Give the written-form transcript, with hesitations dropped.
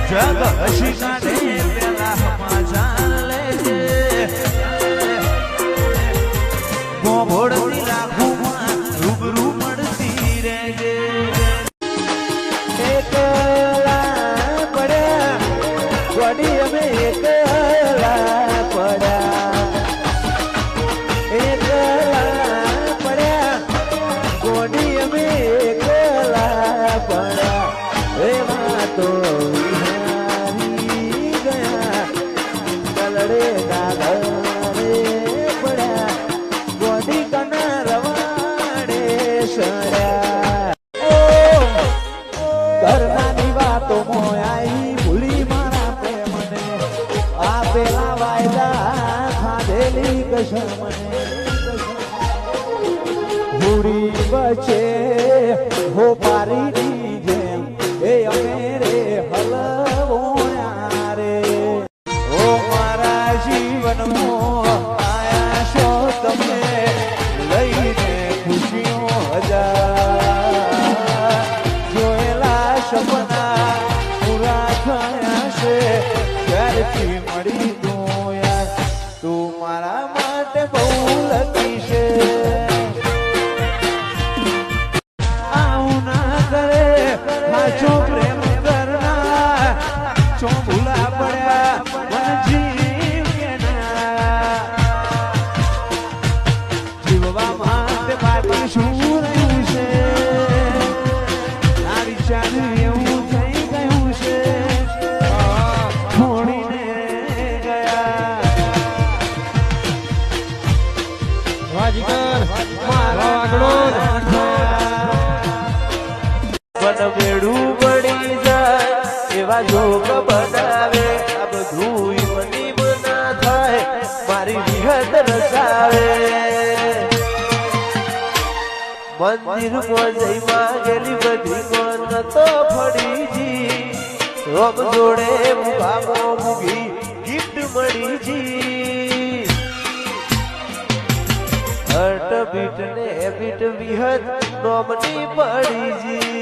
જગ હસી કાઢે પેલા ગોડી અમે એકલા પડ્યા ગોડી અમે એકલા પડ્યા એમાં તો વિહારી ગયા કલડે દાદરે પડ્યા ગોડી કના રવાડે સડ્યા ઘરનાની વાતો મોયાઈ ભૂલી મારા પ્રેમને આપેલા વાયદા ખાધેલી કસમ મને હુડી બચે હો પારીની જેમ એ અમે રે હલવોયા રે ઓ મારા જીવનમાં આયા છો તમે લઈને ખુશીઓ હજાર જોયેલા સપના પૂરા થયા છે ક્યારથી મળી તું યાર તું મારા માટે બહુ લકી છે जो प्रेम करना जो भूला पड़ा मन जीव के ना जीववा माटे बाटी શું રહ્યું છે તારી ચાંદની એવું થઈ ગયું છે છોડીને ગયા વાજીકર મારો આગળો બેડું પડી જાય એવા જોગ બનાવે આ બધું મની બના થાય મારી વિહત રસાવે મંદિરમાં જઈ માંગેલી બધી મન તો ફળીજી રોમ જોડે મુભામો મૂગી ગિફ્ટ મળીજી હટ બીટ ને બીટ વિહત નોમની પડીજી